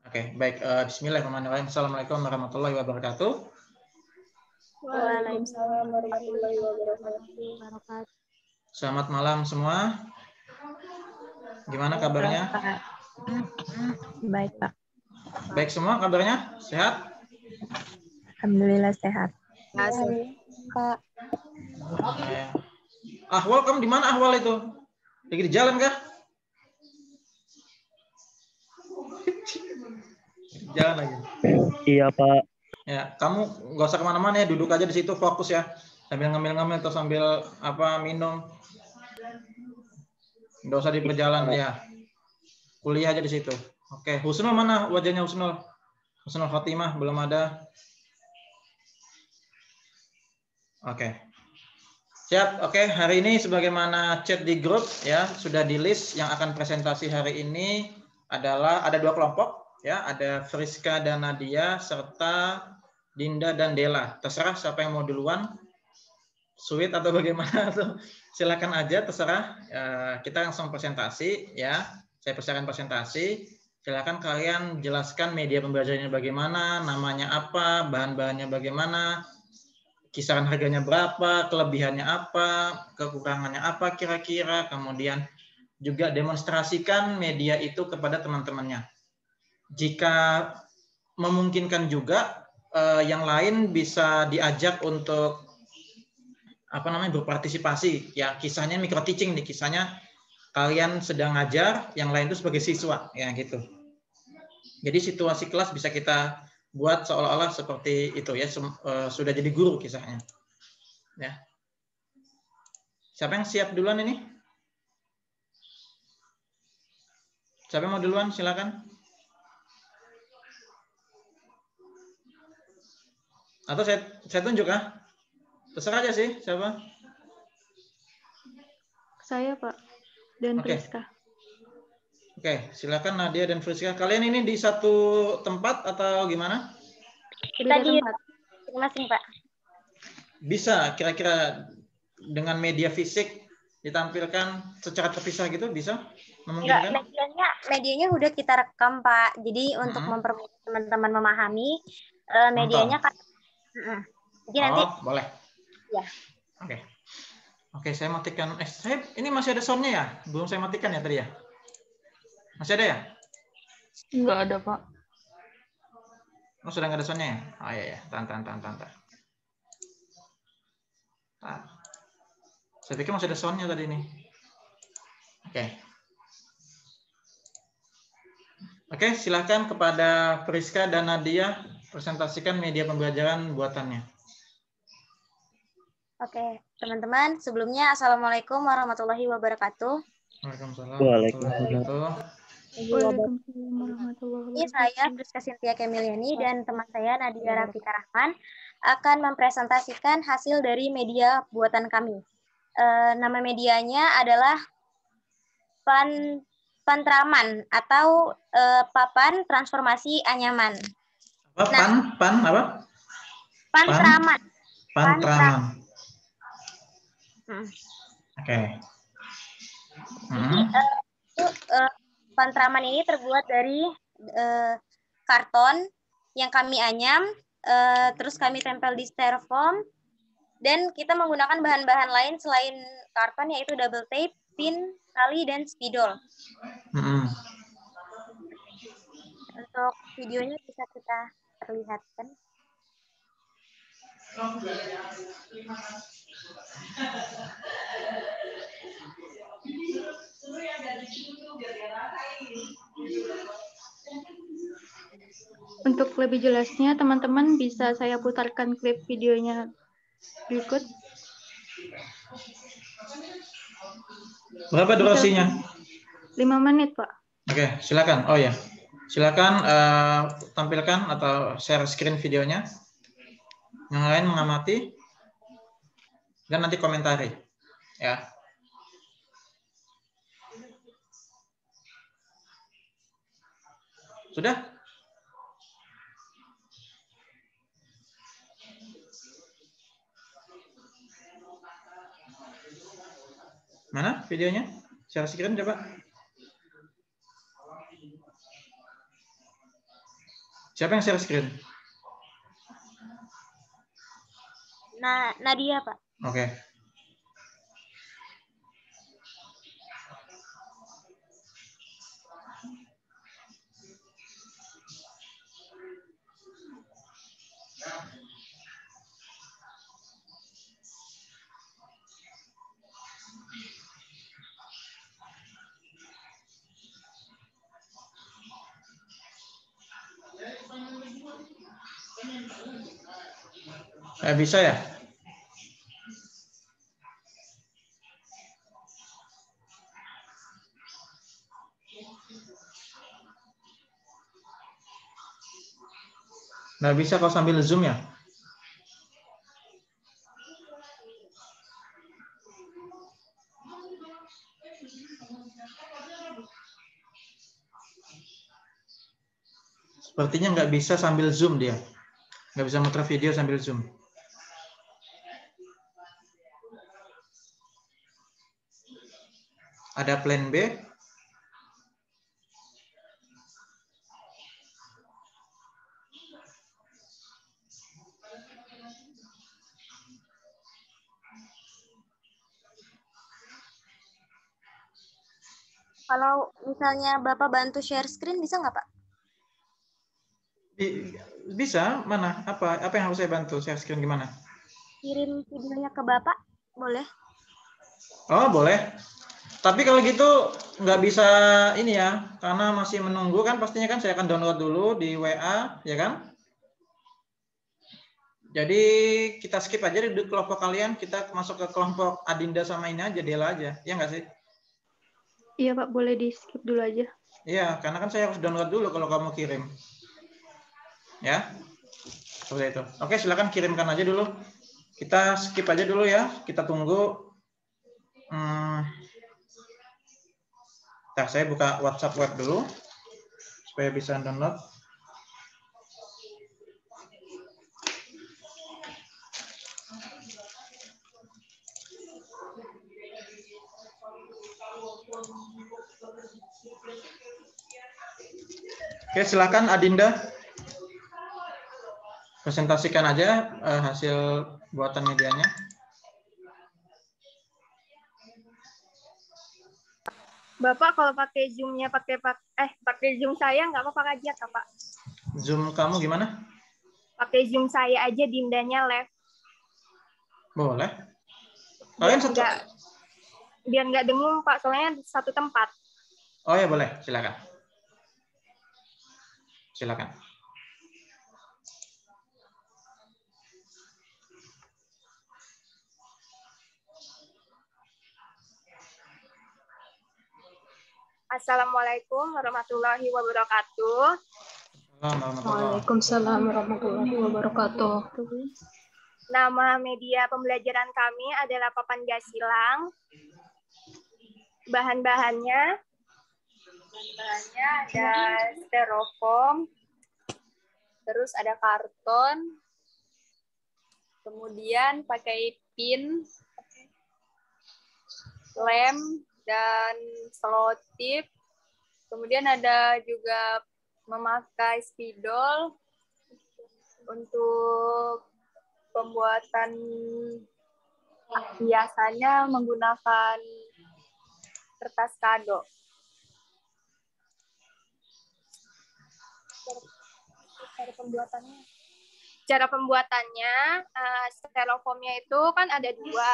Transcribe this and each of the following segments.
Oke, baik. Bismillahirrahmanirrahim. Assalamualaikum warahmatullahi wabarakatuh. Waalaikumsalam warahmatullahi wabarakatuh. Selamat malam semua. Gimana kabarnya? Baik, Pak. Baik semua kabarnya? Sehat? Alhamdulillah sehat. Pak. Ahwal, kamu di mana Ahwal itu? Lagi di jalan kah? Jalan lagi. Iya, Pak. Ya, kamu nggak usah kemana-mana ya, duduk aja di situ, fokus ya, sambil ngemil-ngemil atau sambil minum. Nggak usah di perjalanan ya. Kuliah aja di situ. Oke, Husnul mana wajahnya Husnul? Husnul Khotimah belum ada. Oke. Siap. Oke, hari ini sebagaimana chat di grup ya, sudah di list yang akan presentasi hari ini adalah ada 2 kelompok ya, ada Friska dan Nadia serta Dinda dan Dela. Terserah siapa yang mau duluan. Sweet atau bagaimana tuh. Silakan aja terserah. Kita langsung presentasi ya. Saya persilakan presentasi. Silakan kalian jelaskan media pembelajarannya bagaimana, namanya apa, bahan-bahannya bagaimana, kisaran harganya berapa, kelebihannya apa, kekurangannya apa kira-kira, kemudian juga demonstrasikan media itu kepada teman-temannya. Jika memungkinkan juga yang lain bisa diajak untuk berpartisipasi ya, kisahnya micro teaching nih, kisahnya kalian sedang ngajar, yang lain itu sebagai siswa ya gitu. Jadi situasi kelas bisa kita buat seolah-olah seperti itu ya, sudah jadi guru kisahnya. Ya. Siapa yang siap duluan ini? Siapa yang mau duluan? Silakan. Atau saya tunjuk ah? Terserah aja sih, siapa? Saya, Pak. Dan Oke. Friska. Oke, silakan Nadia dan Friska. Kalian ini di satu tempat atau gimana? Kita di masing-masing, Pak. Bisa kira-kira dengan media fisik ditampilkan secara terpisah gitu, bisa? Memungkinkan? Enggak, medianya udah kita rekam, Pak. Jadi untuk mempermudah teman-teman memahami, medianya kan. Jadi nanti. Boleh. Ya. Oke, saya matikan. Saya ini masih ada soundnya ya? Belum saya matikan ya tadi ya? Masih ada ya? Enggak ada, Pak. Oh, sudah nggak ada soundnya ya? Oh iya ya, tahan. Saya pikir masih ada soundnya tadi nih. Oke, silahkan kepada Friska dan Nadia presentasikan media pembelajaran buatannya. Oke, teman-teman, sebelumnya Assalamualaikum warahmatullahi wabarakatuh. Waalaikumsalam. Waalaikumsalam warahmatullahi wabarakatuh. Ini saya Friska Cynthia Kemiliani dan teman saya Nadia Rafika Rahman akan mempresentasikan hasil dari media buatan kami. Nama medianya adalah Pantraman atau Papan Transformasi Anyaman. Apa? Pantraman. Pantraman. Oke. Jadi Pantraman ini terbuat dari karton yang kami anyam, terus kami tempel di styrofoam, dan kita menggunakan bahan-bahan lain selain karton, yaitu double tape, pin, tali, dan spidol. Untuk videonya bisa kita perlihatkan. Untuk lebih jelasnya, teman-teman bisa saya putarkan klip videonya berikut. Berapa durasinya? 5 menit, Pak. Oke, silakan. Oh ya, silakan tampilkan atau share screen videonya. Yang lain mengamati dan nanti komentari. Ya. Sudah? Mana videonya? Share screen coba. Siapa yang share screen? Nah, Nadia, Pak. Oke. Bisa ya? Nggak bisa kalau sambil Zoom ya? Sepertinya nggak bisa sambil Zoom dia. Nggak bisa muter video sambil Zoom. Ada plan B? Kalau misalnya Bapak bantu share screen, bisa nggak, Pak? Bisa, mana? Apa yang harus saya bantu? Share screen gimana? Kirim videonya ke Bapak, boleh? Oh, boleh. Tapi kalau gitu nggak bisa ini ya, karena masih menunggu kan pastinya kan saya akan download dulu di WA, ya kan? Jadi kita skip aja di kelompok kalian, kita masuk ke kelompok Adinda sama ini aja, Dela aja, ya nggak sih? Iya Pak, boleh di skip dulu aja. Iya, karena kan saya harus download dulu kalau kamu kirim. Ya, seperti itu. Oke, silakan kirimkan aja dulu. Kita skip aja dulu ya, kita tunggu. Nah, saya buka WhatsApp web dulu supaya bisa download. Oke, silakan Adinda. Presentasikan aja hasil buatan medianya. Bapak kalau pakai Zoom-nya pakai Zoom saya nggak apa-apa aja, Kak, Pak. Zoom kamu gimana? Pakai Zoom saya aja, Dindanya live. Boleh. Kalian satu. Biar nggak dengung, Pak, soalnya satu tempat. Oh ya, boleh, silakan. Silakan. Assalamualaikum warahmatullahi wabarakatuh. Waalaikumsalam warahmatullahi wabarakatuh. Nama media pembelajaran kami adalah Papan Gasilang. Bahan-bahannya ada styrofoam, terus ada karton, kemudian pakai pin, lem, dan selotip. Kemudian ada juga memakai spidol untuk pembuatan, biasanya menggunakan kertas kado. Cara pembuatannya, styrofoamnya itu kan ada dua.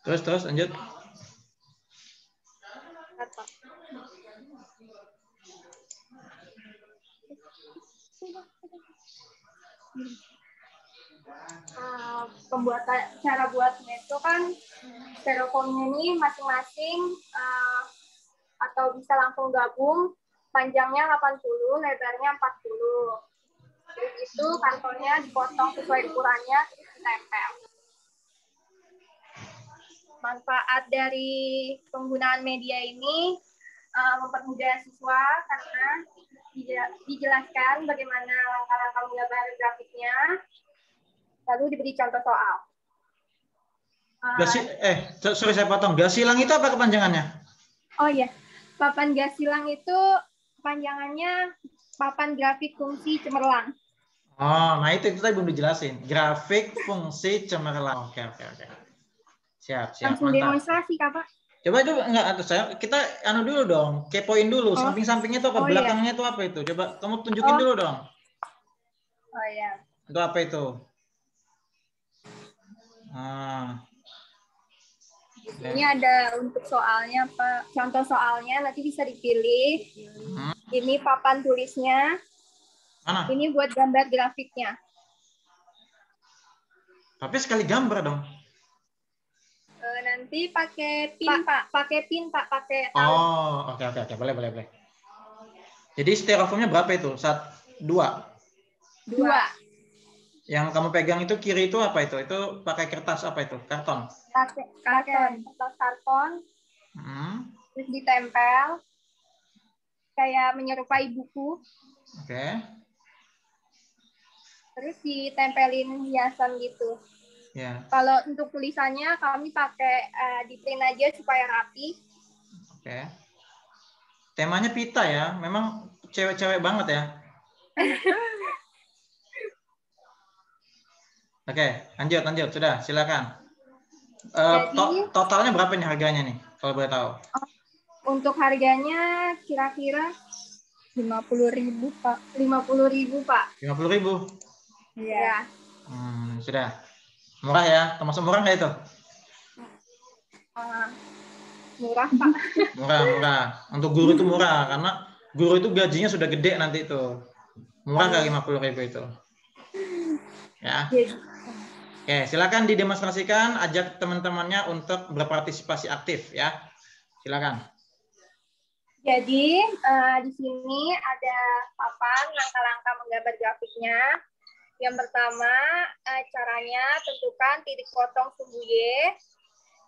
Terus lanjut. Cara buatnya itu kan styrofoamnya ini masing-masing atau bisa langsung gabung, panjangnya 80, lebarnya 40. Terus itu kartonnya dipotong sesuai ukurannya, terus ditempel. Manfaat dari penggunaan media ini mempermudah siswa karena dijelaskan bagaimana langkah-langkah menggambar grafiknya, lalu diberi contoh soal. Sorry saya potong. Gas silang itu apa kepanjangannya? Oh iya, papan gas silang itu panjangannya papan grafik fungsi cemerlang. Oh, nah itu tadi belum dijelasin. Grafik fungsi cemerlang. Oke. Siap, Langsung mantap. demonstrasi, Kak, Pak. Coba itu enggak atau saya kita dulu dong, kepoin dulu. Samping-sampingnya itu apa? Oh, Belakangnya iya. itu apa itu? Coba kamu tunjukin dulu dong. Oh iya. Itu apa itu? Ini ada untuk soalnya, Pak. Contoh soalnya nanti bisa dipilih. Ini papan tulisnya. Mana? Ini buat gambar grafiknya. Tapi sekali gambar dong. Nanti pakai pin, Pak. Pakai pin, Pak. Pakai tali. Oh, oke. Boleh. Jadi styrofoamnya berapa itu? 2. Yang kamu pegang itu kiri itu apa itu? Itu pakai kertas apa itu? Karton. Pakai kertas karton. Terus ditempel kayak menyerupai buku. Oke. Terus ditempelin hiasan gitu. Ya. Kalau untuk tulisannya kami pakai di print aja supaya rapi. Oke. Temanya pita ya. Memang cewek-cewek banget ya. Oke, lanjut. Sudah, silakan. Totalnya berapa nih harganya nih? Kalau boleh tahu. Untuk harganya kira-kira 50.000, Pak. 50.000, Pak. 50.000. Iya. Sudah. Murah ya? Termasuk murah nggak itu? Murah, Pak. Murah. Untuk guru itu murah karena guru itu gajinya sudah gede nanti itu. Murah kali 50.000 itu. Ya. Oke, silakan didemonstrasikan, ajak teman-temannya untuk berpartisipasi aktif ya. Silakan. Jadi di sini ada papan langkah-langkah menggambar grafiknya. Yang pertama, caranya tentukan titik potong sumbu Y.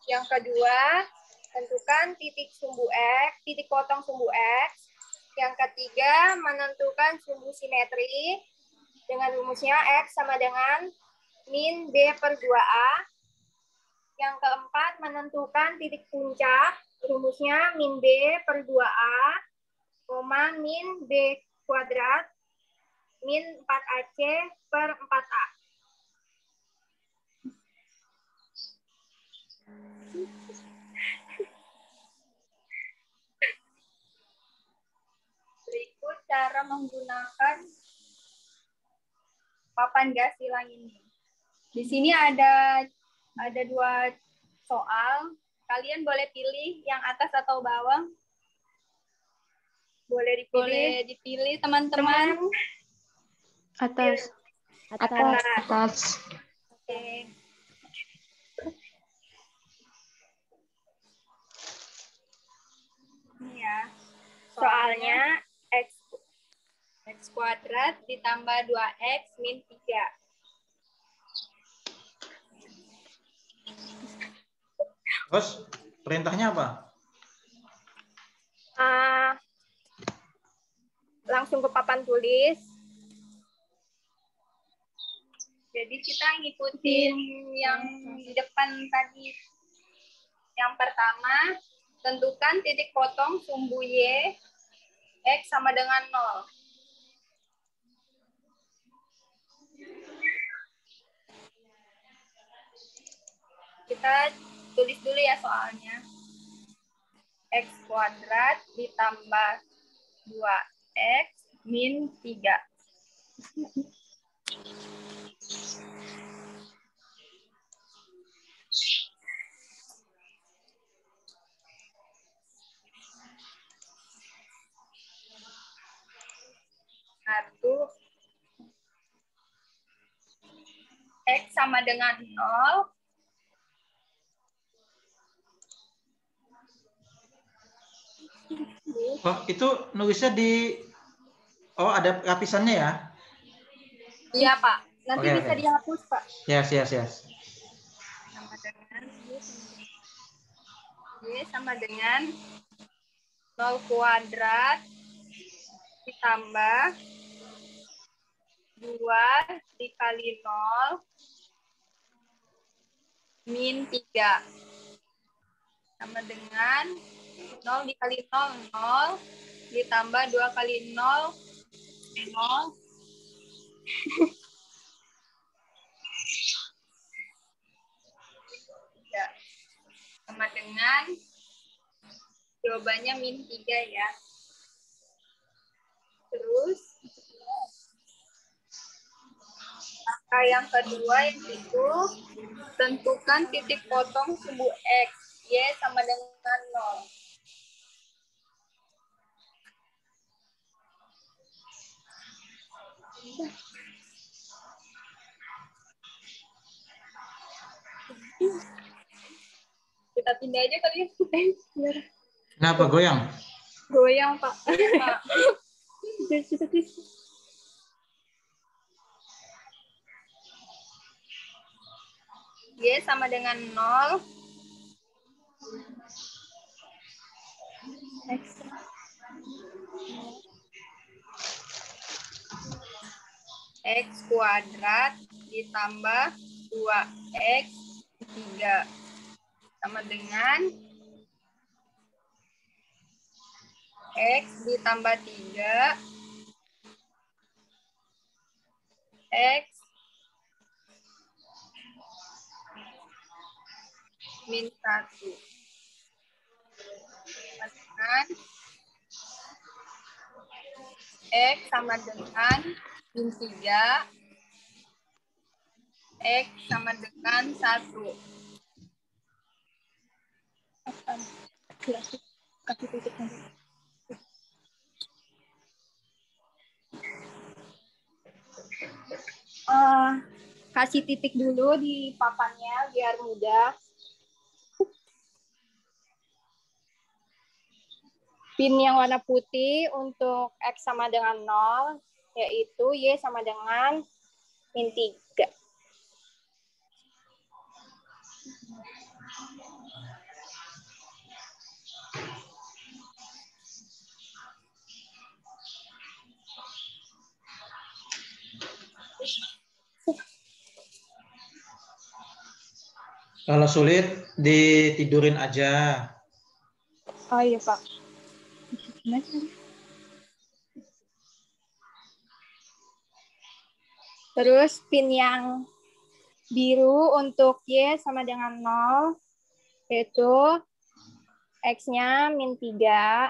Yang kedua, tentukan titik potong sumbu X. Yang ketiga, menentukan sumbu simetri dengan rumusnya X sama dengan min B per 2A. Yang keempat, menentukan titik puncak, rumusnya min B per 2A, min B kuadrat, min 4AC per 4A. Berikut cara menggunakan papan gas silang ini. Di sini ada 2 soal. Kalian boleh pilih yang atas atau bawah. Boleh dipilih teman-teman. Atas. Oke. Ini ya. Soalnya X kuadrat ditambah 2X min 3. Terus perintahnya apa? Langsung ke papan tulis. Jadi kita ngikutin yang di depan tadi. Yang pertama, tentukan titik potong sumbu Y, X sama dengan 0. Kita tulis dulu ya soalnya. X kuadrat ditambah 2X min 3. X sama dengan 0. Oh, itu nulisnya di ada lapisannya ya? Iya, Pak. Nanti bisa dihapus, Pak. Yes. Sama dengan Y sama dengan 0 kuadrat ditambah 2 dikali 0 min 3. Sama dengan 0 dikali 0, 0. Ditambah 2 kali 0, 0. Ya. Sama dengan jawabannya min 3 ya. Terus angka yang kedua yaitu tentukan titik potong sumbu X. Y sama dengan 0. Kita pindah aja kali ya. Kenapa goyang? Goyang, Pak. Y sama dengan 0. X kuadrat ditambah 2X 3 sama dengan X ditambah 3 X min 1 dengan X sama dengan min 3 X sama dengan 1. Kasih titik nanti. Kasih titik dulu di papannya biar mudah. Pin yang warna putih untuk X sama dengan 0, yaitu Y sama dengan min 3. Kalau sulit ditidurin aja. Oh iya, Pak. Terus pin yang biru untuk Y sama dengan 0, yaitu X-nya min 3.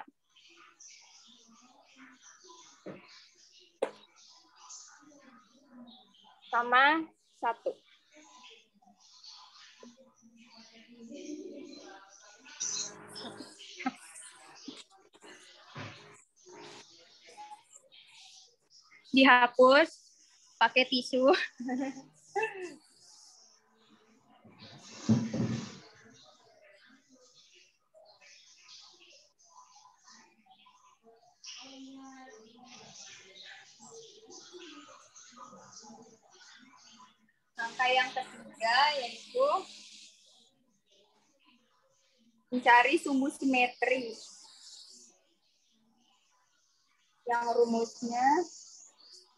Sama 1. Dihapus pakai tisu. Angka yang ketiga yaitu mencari sumbu simetri. Yang rumusnya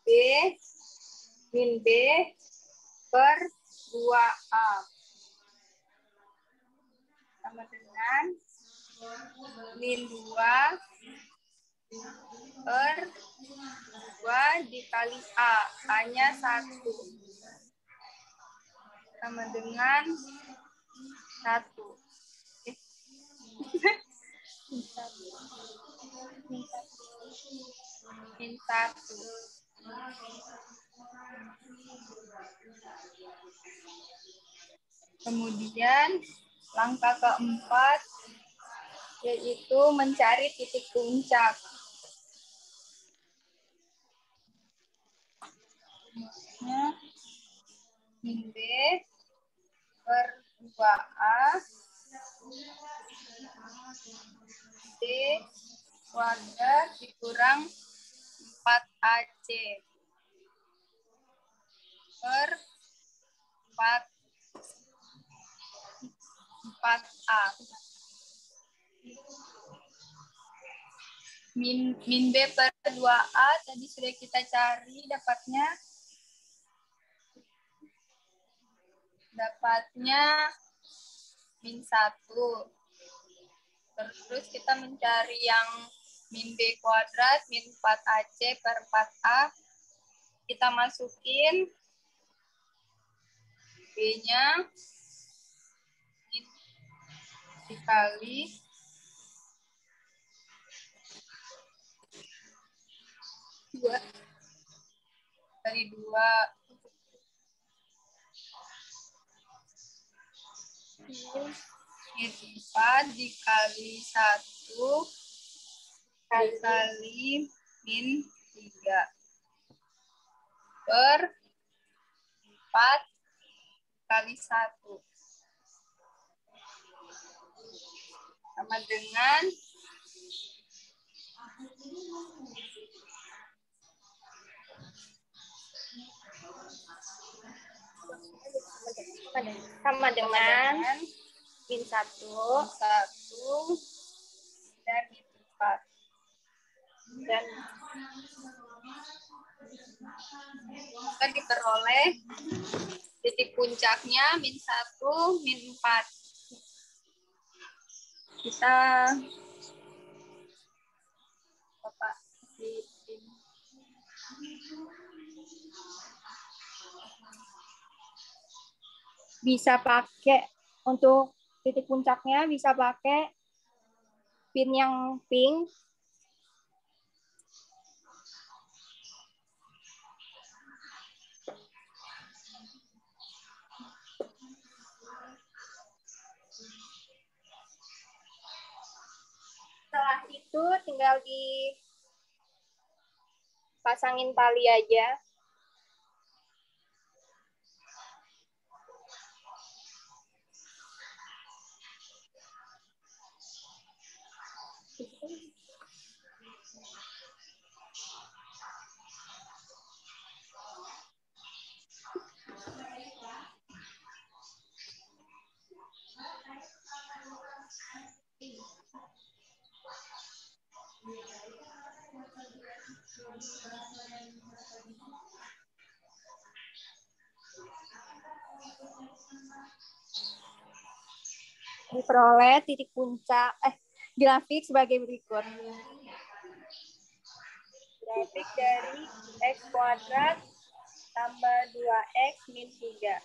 B min B per 2A. Sama dengan min 2 per 2 dikali A. A-nya 1. Sama dengan 1. Min 1. Kemudian langkah keempat yaitu mencari titik puncak. Min B per 2A D kuadrat dikurang 4AC per 4A. Min B per 2A tadi sudah kita cari dapatnya min 1. Terus kita mencari yang min B kuadrat, min 4AC per 4A. Kita masukin B-nya dikali 2 kali 2 min 4 dikali 1 dikali min 3 per 4 kali 1 sama dengan min 1 dan min 4. Dan kita diperoleh titik puncaknya min 1, min 4. Kita bisa pakai untuk titik puncaknya, bisa pakai pin yang pink. Setelah itu tinggal dipasangin tali aja. Diperoleh titik puncak grafik sebagai berikut. Grafik dari X kuadrat tambah 2X min 3.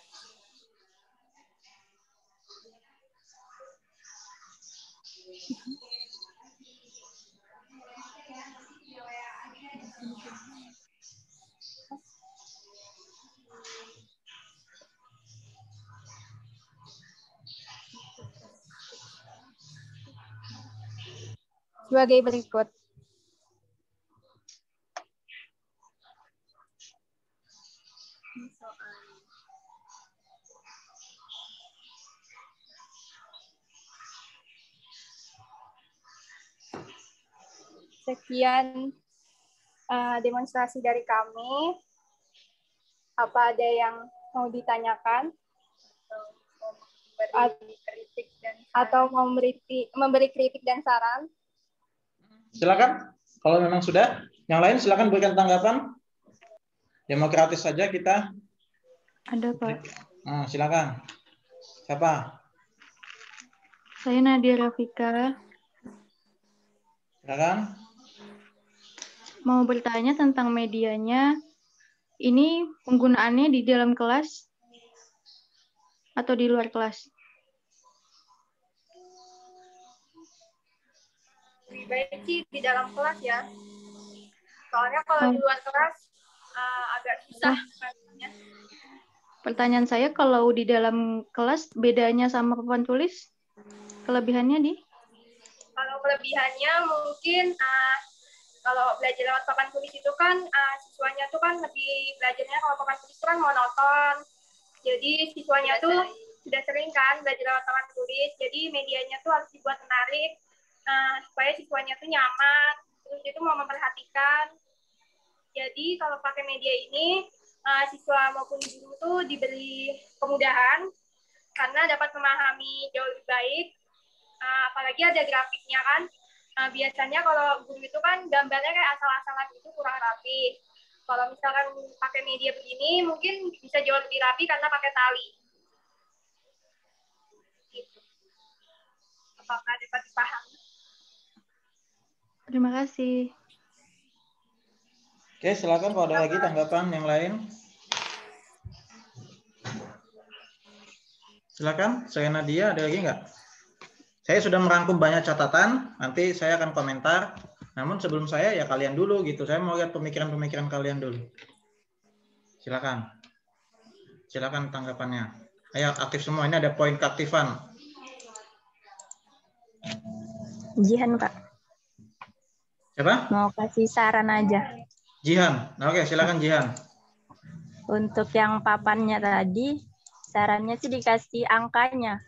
Sebagai berikut. Sekian demonstrasi dari kami. Apa ada yang mau ditanyakan? Atau memberi kritik dan saran? Silakan. Kalau memang sudah, yang lain silakan berikan tanggapan. Demokratis saja kita. Ada, Pak. Nah, silakan. Siapa? Saya Nadia Rafika. Silakan. Mau bertanya tentang medianya. Ini penggunaannya di dalam kelas atau di luar kelas? Lebih baik sih di dalam kelas ya. Soalnya kalau di luar kelas agak susah. Pertanyaan saya, kalau di dalam kelas bedanya sama papan tulis? Kelebihannya di? Kalau kelebihannya mungkin kalau belajar lewat papan tulis itu kan siswanya tuh kan lebih belajarnya, kalau papan tulis itu kan monoton. Jadi siswanya tuh sudah sering kan belajar lewat papan tulis. Jadi medianya tuh harus dibuat menarik supaya siswanya tuh nyaman. Terus itu mau memperhatikan. Jadi kalau pakai media ini siswa maupun guru tuh diberi kemudahan karena dapat memahami jauh lebih baik. Apalagi ada grafiknya kan. Biasanya kalau guru itu kan gambarnya kayak asal-asalan gitu, kurang rapi. Kalau misalkan pakai media begini mungkin bisa jauh lebih rapi karena pakai tali. Gitu. Terima kasih. Oke, silakan kalau ada lagi tanggapan yang lain. Silakan, saya Nadia, ada lagi nggak? Saya sudah merangkum banyak catatan, nanti saya akan komentar. Namun sebelum saya, ya kalian dulu gitu. Saya mau lihat pemikiran-pemikiran kalian dulu. Silakan. Silakan tanggapannya. Ayo, aktif semua. Ini ada poin keaktifan. Jihan, Pak. Siapa? Mau kasih saran aja. Jihan. Nah, oke, silakan Jihan. Untuk yang papannya tadi, sarannya sih dikasih angkanya.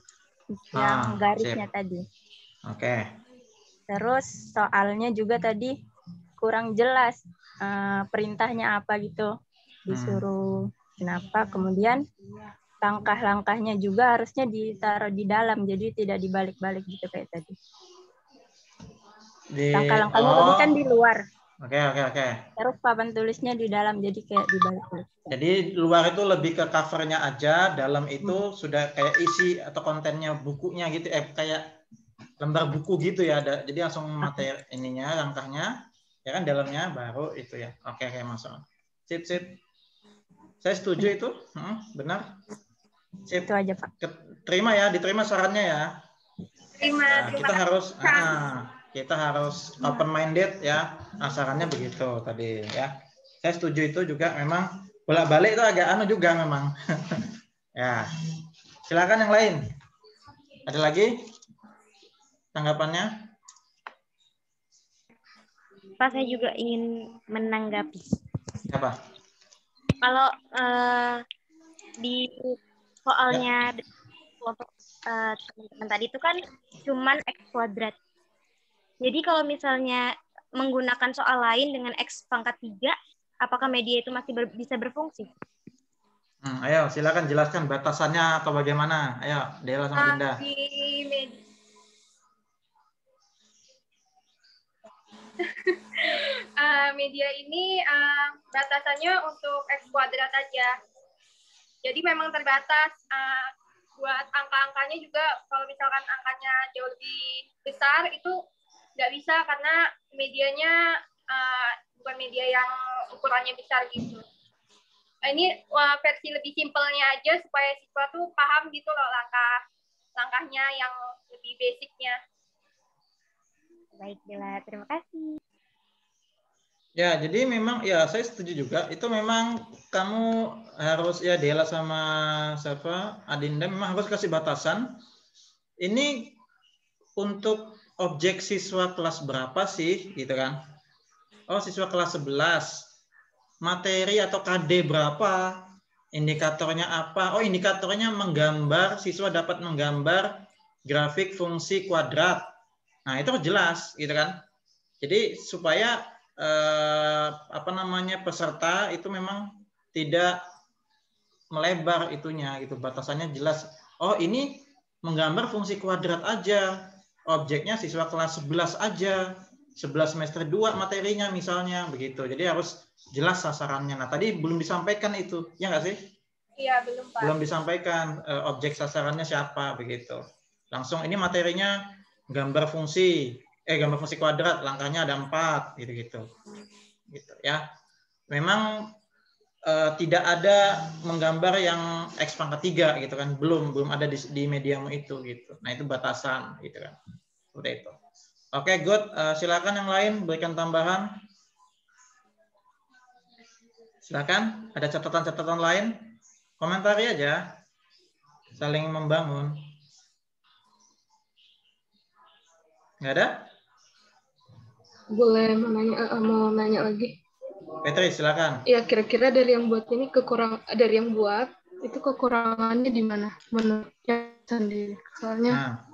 Yang garisnya sip. tadi. Oke. Terus soalnya juga tadi kurang jelas perintahnya apa gitu. Disuruh kenapa. Kemudian langkah-langkahnya juga harusnya ditaruh di dalam. Jadi tidak dibalik-balik gitu kayak tadi. Langkah-langkahnya tadi kan di luar. Oke. Terus papan tulisnya di dalam, jadi kayak dibalik-balik. Jadi luar itu lebih ke covernya aja, dalam itu sudah kayak isi atau kontennya bukunya gitu, kayak lembar buku gitu ya. Jadi langsung materi ininya, langkahnya, ya kan dalamnya baru itu ya. Oke, masuk. Sip. Saya setuju itu, benar. Sip. Itu aja, Pak. Terima ya, diterima sarannya ya. Terima Kita harus open minded ya. Sarannya begitu tadi ya. Saya setuju itu juga, memang bolak-balik itu agak juga memang. Ya. Silakan yang lain. Ada lagi tanggapannya? Pak, saya juga ingin menanggapi. Apa? Kalau di soalnya kelompok teman-teman tadi itu kan cuman X kuadrat. Jadi kalau misalnya menggunakan soal lain dengan X pangkat 3, apakah media itu masih bisa berfungsi? Ayo, silakan jelaskan batasannya atau bagaimana. Ayo, Dela sama Dinda. Media ini batasannya untuk X kuadrat aja. Jadi memang terbatas. Buat angka-angkanya juga, kalau misalkan angkanya jauh lebih besar, itu nggak bisa karena medianya bukan media yang ukurannya besar gitu. Ini versi lebih simpelnya aja supaya siswa tuh paham gitu loh langkahnya yang lebih basicnya. Baik, Dela, terima kasih. Ya, jadi memang ya saya setuju juga. Itu memang kamu harus ya Dela sama siapa Adinda memang harus kasih batasan. Ini untuk objek siswa kelas berapa sih gitu kan? Oh, siswa kelas 11. Materi atau KD berapa? Indikatornya apa? Oh, indikatornya menggambar, siswa dapat menggambar grafik fungsi kuadrat. Nah, itu jelas gitu kan. Jadi supaya peserta itu memang tidak melebar itunya gitu, batasannya jelas. Oh, ini menggambar fungsi kuadrat aja, objeknya siswa kelas 11 aja, 11 semester 2 materinya misalnya begitu. Jadi harus jelas sasarannya. Nah, tadi belum disampaikan itu, ya nggak sih? Iya, belum, Pak. Belum disampaikan objek sasarannya siapa begitu. Langsung ini materinya gambar fungsi kuadrat, langkahnya ada 4 gitu ya. Memang tidak ada menggambar yang X pangkat 3 gitu kan, belum ada di mediamu itu gitu. Nah, itu batasan gitu kan. Seperti itu. Oke, good. Silakan yang lain berikan tambahan. Silakan, ada catatan-catatan lain? Komentari aja. Saling membangun. Nggak ada? Boleh mau nanya lagi. Petri, silakan. Ya, kira-kira dari yang buat ini itu kekurangannya di mana menurutnya sendiri? Soalnya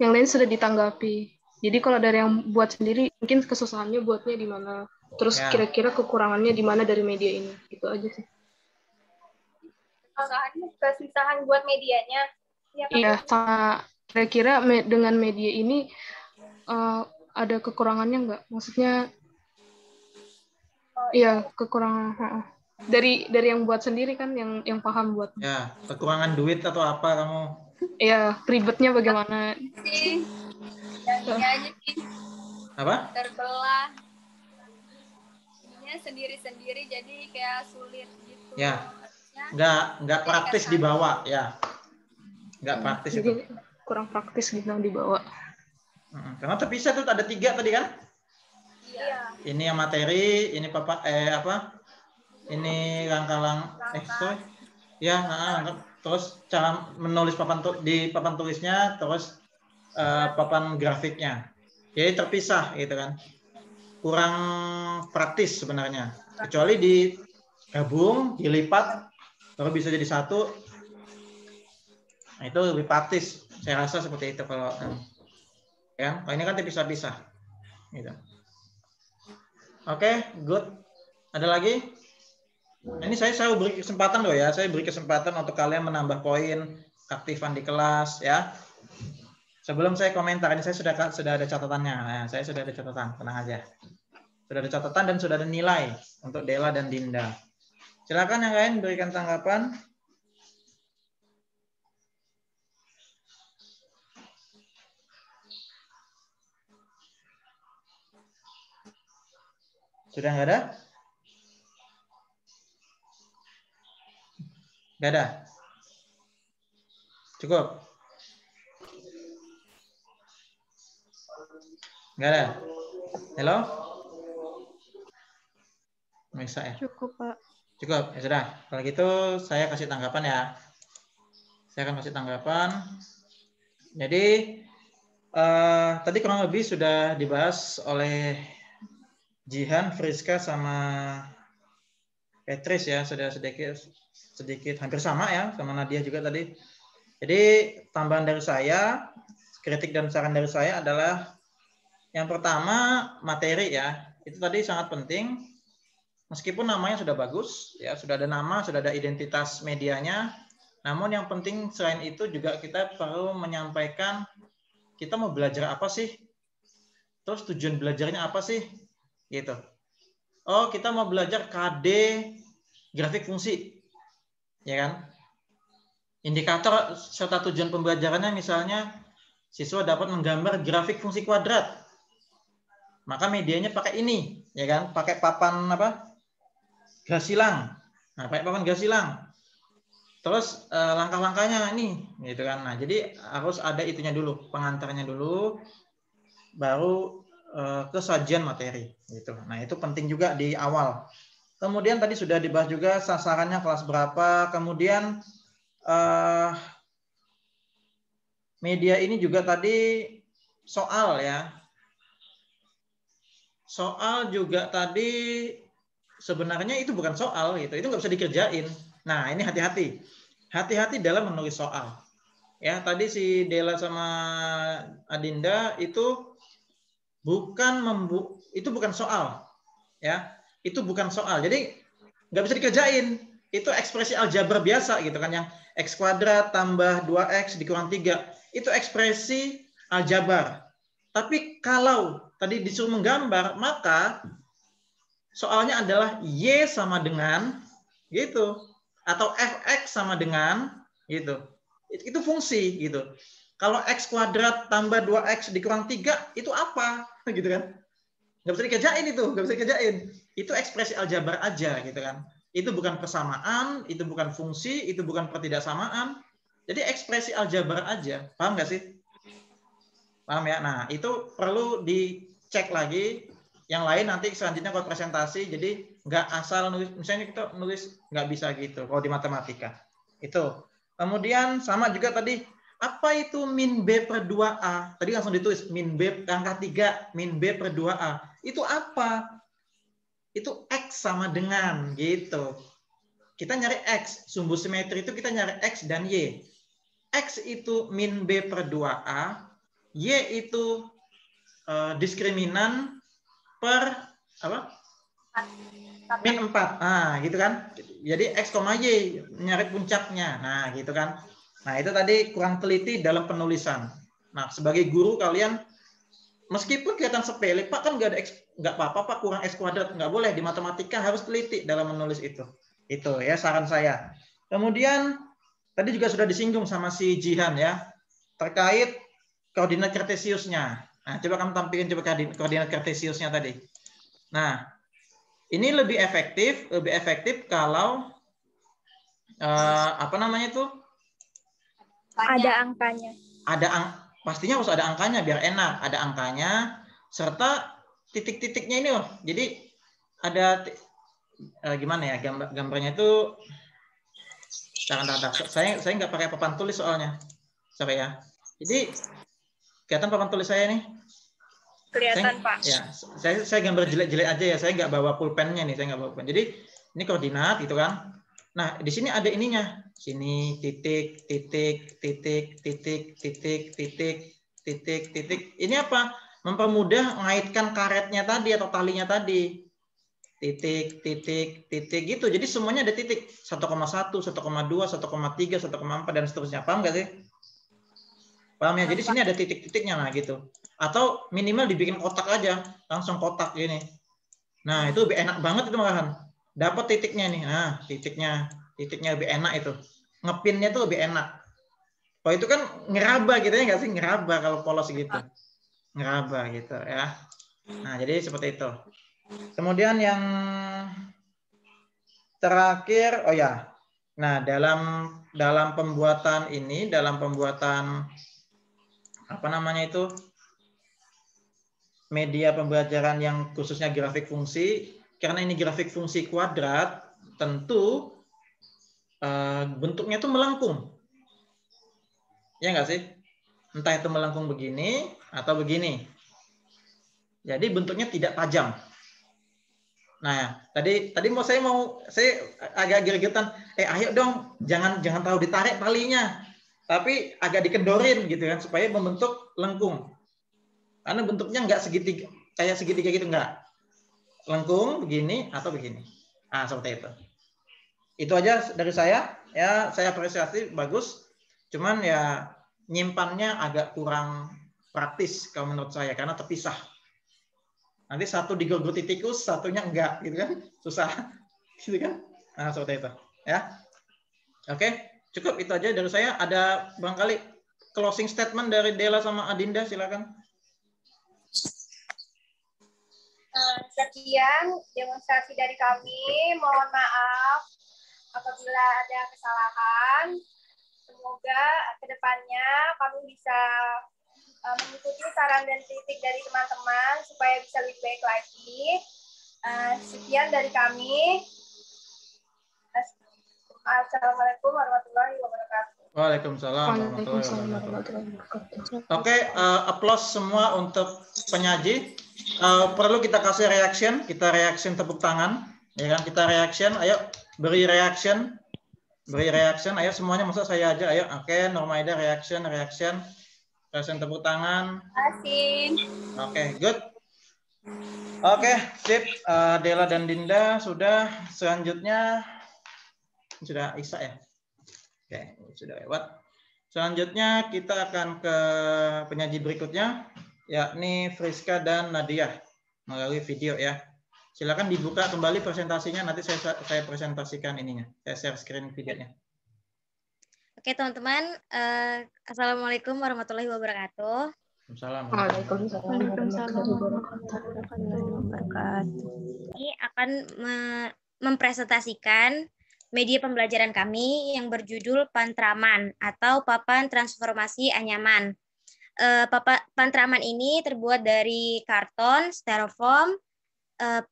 yang lain sudah ditanggapi. Jadi kalau dari yang buat sendiri mungkin kesusahannya buatnya di mana? Terus kira-kira kekurangannya di mana dari media ini? Gitu aja sih. Kesusahan buat medianya. Iya, sama kira-kira dengan media ini ada kekurangannya nggak? Maksudnya, iya kekurangan dari yang buat sendiri kan, yang paham buat. Ya, kekurangan duit atau apa kamu? Iya, ribetnya bagaimana? Yang ini aja sih. Apa? Terbelah. Ininya sendiri-sendiri jadi kayak sulit gitu. Ya. Harusnya Nggak praktis dibawa ya. Nggak praktis jadi itu. kurang praktis gitu dibawa. Karena terpisah tuh ada 3 tadi kan? Iya. Ini yang materi, ini ini sorry. Ya, terus cara menulis di papan tulisnya, terus papan grafiknya. Jadi terpisah gitu kan. Kurang praktis sebenarnya. Kecuali digabung, dilipat, baru bisa jadi satu. Nah, itu lebih praktis. Saya rasa seperti itu kalau ya. Kalau ini kan terpisah-pisah. Gitu. Oke, good. Ada lagi? Ini saya beri kesempatan loh ya. Saya beri kesempatan untuk kalian menambah poin aktifan di kelas ya. Sebelum saya komentar, ini saya sudah ada catatannya. Nah, saya sudah ada catatan, tenang aja. Sudah ada catatan dan sudah ada nilai untuk Dela dan Dinda. Silakan yang lain berikan tanggapan. Sudah nggak ada? Nggak ada? Cukup? Nggak ada? Halo? Bisa ya? Cukup, Pak. Cukup, ya sudah. Kalau gitu saya kasih tanggapan ya. Saya akan kasih tanggapan. Jadi tadi kurang lebih sudah dibahas oleh Jihan, Friska, sama Petris ya. Sudah sedikit hampir sama ya, sama Nadia juga tadi. Jadi tambahan dari saya, kritik dan saran dari saya adalah yang pertama materi ya. Itu tadi sangat penting. Meskipun namanya sudah bagus, ya sudah ada nama, sudah ada identitas medianya, namun yang penting selain itu juga kita perlu menyampaikan kita mau belajar apa sih, terus tujuan belajarnya apa sih, gitu. Oh, kita mau belajar KD grafik fungsi, ya kan? Indikator serta tujuan pembelajarannya misalnya siswa dapat menggambar grafik fungsi kuadrat, maka medianya pakai ini, ya kan? Pakai papan Gasilang. Nah, pakai papan Gasilang. Terus langkah-langkahnya ini, gitu kan. Nah, jadi harus ada itunya dulu, pengantarnya dulu, baru ke sajian materi, gitu. Nah, itu penting juga di awal. Kemudian tadi sudah dibahas juga sasarannya kelas berapa. Kemudian media ini juga tadi soal ya. Soal juga tadi sebenarnya itu bukan soal gitu, itu nggak bisa dikerjain. Nah, ini hati-hati. Hati-hati dalam menulis soal. Ya, tadi si Dela sama Adinda itu bukan soal. Ya, itu bukan soal. Jadi nggak bisa dikerjain. Itu ekspresi aljabar biasa gitu kan, yang X kuadrat tambah 2X dikurang 3. Itu ekspresi aljabar. Tapi kalau tadi disuruh menggambar, maka soalnya adalah Y sama dengan gitu, atau Fx sama dengan gitu. Itu fungsi gitu. Kalau X kuadrat tambah 2X dikurang 3 itu apa? Gitu kan. Nggak bisa dikerjain itu, nggak bisa dikerjain. Itu ekspresi aljabar aja gitu kan. Itu bukan persamaan, itu bukan fungsi, itu bukan pertidaksamaan. Jadi ekspresi aljabar aja. Paham nggak sih? Paham ya? Nah, itu perlu dicek lagi. Yang lain nanti selanjutnya kalau presentasi, jadi nggak asal nulis, misalnya kita nulis nggak bisa gitu kalau di matematika. Itu. Kemudian sama juga tadi, apa itu min B per 2A? Tadi langsung ditulis min B angka 3, min B per 2A. Itu apa? Itu X sama dengan gitu. Kita nyari X, sumbu simetri itu kita nyari X dan Y. X itu min B per 2A, Y itu diskriminan per apa? Min 4. Nah, gitu kan. Jadi X, Y nyari puncaknya. Nah, gitu kan. Nah, itu tadi kurang teliti dalam penulisan. Nah, sebagai guru kalian meskipun kelihatan sepele, Pak kan nggak apa-apa Pak kurang X kuadrat, nggak boleh, di matematika harus teliti dalam menulis itu. Itu ya saran saya. Kemudian tadi juga sudah disinggung sama si Jihan ya terkait koordinat kartesiusnya. Nah, coba kamu tampilin coba koordinat kartesiusnya tadi. Nah, ini lebih efektif kalau apa namanya itu? Ada angkanya. Pastinya harus ada angkanya biar enak. Ada angkanya serta titik-titiknya ini loh. Jadi ada gimana ya gambarnya itu? Saya nggak pakai papan tulis soalnya, sampai ya. Jadi kelihatan papan tulis saya nih. Kelihatan Pak. Ya, saya gambar jelek-jelek aja ya. Saya nggak bawa pulpennya nih. Saya nggak bawa pulpen. Jadi ini koordinat gitu kan. Nah di sini ada ininya. Sini titik, titik, titik, titik, titik, titik, titik, titik. Ini apa? Mempermudah mengaitkan karetnya tadi atau talinya tadi. Titik, titik, titik gitu. Jadi semuanya ada titik 1,1, 1,2, 1,3, 1,4 dan seterusnya. Paham nggak sih? Paham ya? Jadi sini ada titik-titiknya nah gitu. Atau minimal dibikin kotak aja, langsung kotak gini. Nah itu lebih enak banget itu malahan. Dapat titiknya nih. Nah titiknya lebih enak itu. Ngepinnya tuh lebih enak. Kalau itu kan ngeraba gitu ya nggak sih? Ngeraba kalau polos gitu. Ngeraba gitu ya. Nah jadi seperti itu. Kemudian yang terakhir, oh ya, nah dalam pembuatan ini, dalam pembuatan apa namanya itu media pembelajaran yang khususnya grafik fungsi, karena ini grafik fungsi kuadrat, tentu bentuknya itu melengkung, ya nggak sih? Entah itu melengkung begini atau begini. Jadi bentuknya tidak tajam. Nah, tadi saya agak gregetan. Ayo dong, jangan terlalu ditarik talinya, tapi agak dikendorin gitu kan supaya membentuk lengkung. Karena bentuknya nggak segitiga kayak segitiga gitu nggak. Lengkung begini atau begini. Nah, seperti itu. Itu aja dari saya. Ya, saya apresiasi bagus. Cuman ya nyimpannya agak kurang praktis kalau menurut saya karena terpisah. Nanti satu digerogoti tikus, satunya enggak, gitu kan? Susah, gitu kan? Nah, seperti itu, ya. Oke, cukup itu aja dari saya. Ada barangkali closing statement dari Dela sama Adinda, silakan. Sekian demonstrasi dari kami. Mohon maaf apabila ada kesalahan. Semoga kedepannya kami bisa mengikuti saran dan kritik dari teman-teman supaya bisa lebih baik lagi. Sekian dari kami. Assalamualaikum warahmatullahi wabarakatuh. Waalaikumsalam warahmatullahi wabarakatuh. Oke, applause semua untuk penyaji. Perlu kita kasih reaction, tepuk tangan, ya kan? Kita reaction, ayo beri reaction, ayo semuanya, masa saya aja, ayo. Oke, Normaida reaction, tepuk tangan. Terima kasih. Oke, good. Oke, sip. Dela dan Dinda sudah. Selanjutnya sudah Isa ya. Oke, sudah lewat. Selanjutnya kita akan ke penyaji berikutnya, yakni Friska dan Nadia melalui video ya. Silakan dibuka kembali presentasinya. Nanti saya presentasikan ininya. Saya share screen videonya. Oke teman-teman, assalamualaikum warahmatullahi wabarakatuh. Waalaikumsalam warahmatullahi wabarakatuh. Ini akan mempresentasikan media pembelajaran kami yang berjudul Pantraman atau Papan Transformasi Anyaman. Pantraman ini terbuat dari karton, styrofoam,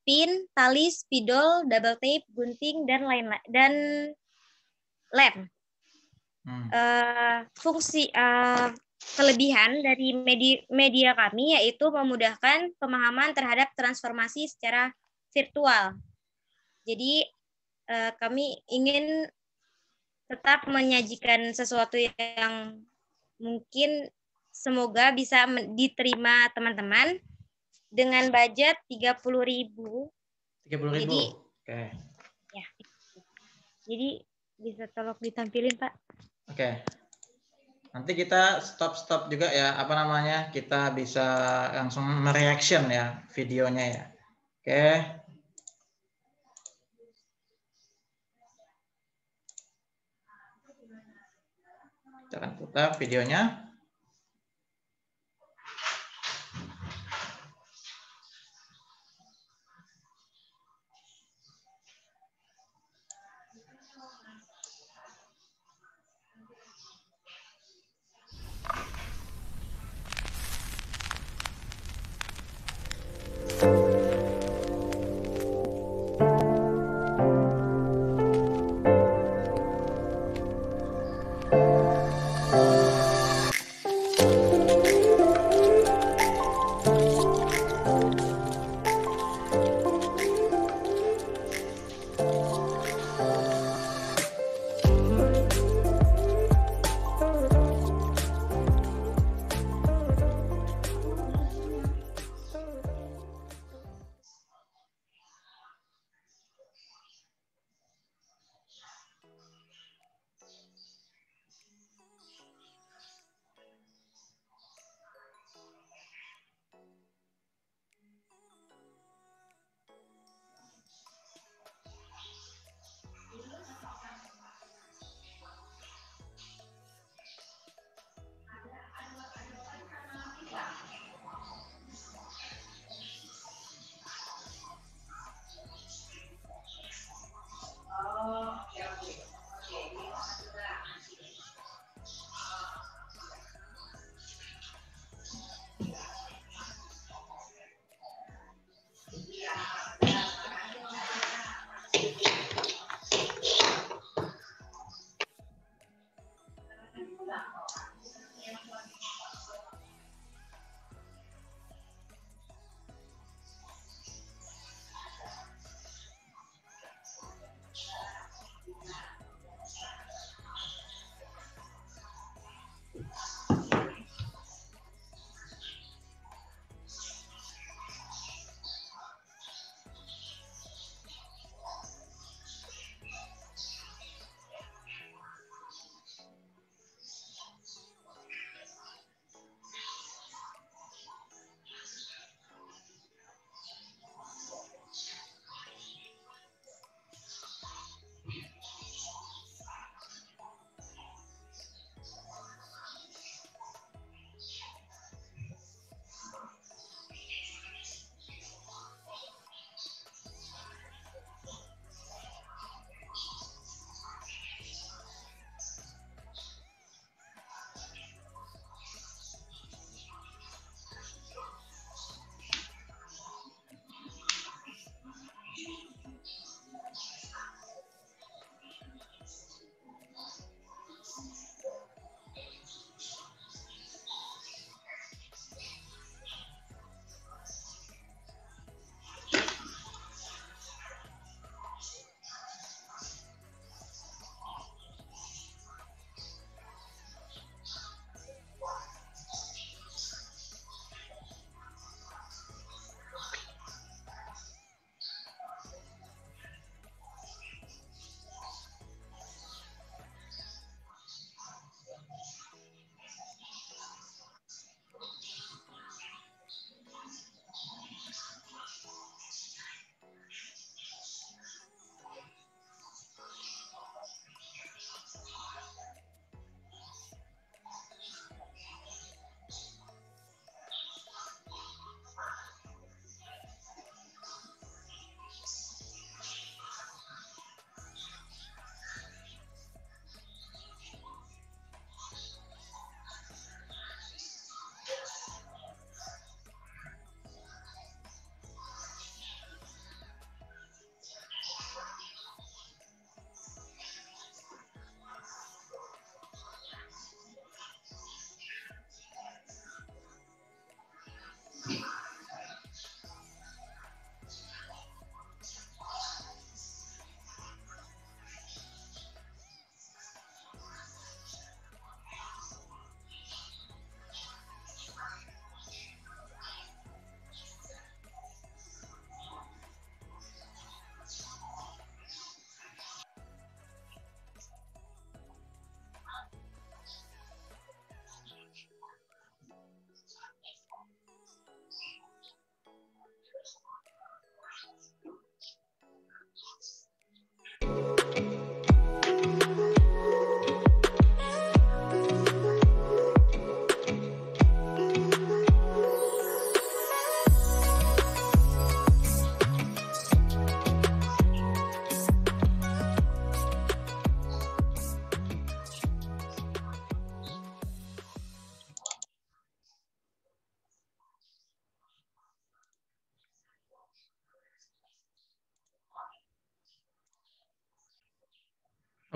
pin, tali, spidol, double tape, gunting, dan lain-lain, dan lem. Fungsi kelebihan dari media kami yaitu memudahkan pemahaman terhadap transformasi secara virtual. Jadi kami ingin tetap menyajikan sesuatu yang mungkin semoga bisa diterima teman-teman dengan budget 30.000. 30.000. Jadi, oke. Ya. Jadi bisa tolong ditampilin, Pak. Oke. Nanti kita stop juga ya, apa namanya? Kita bisa langsung mereaction ya videonya ya. Oke. Kita akan putar videonya.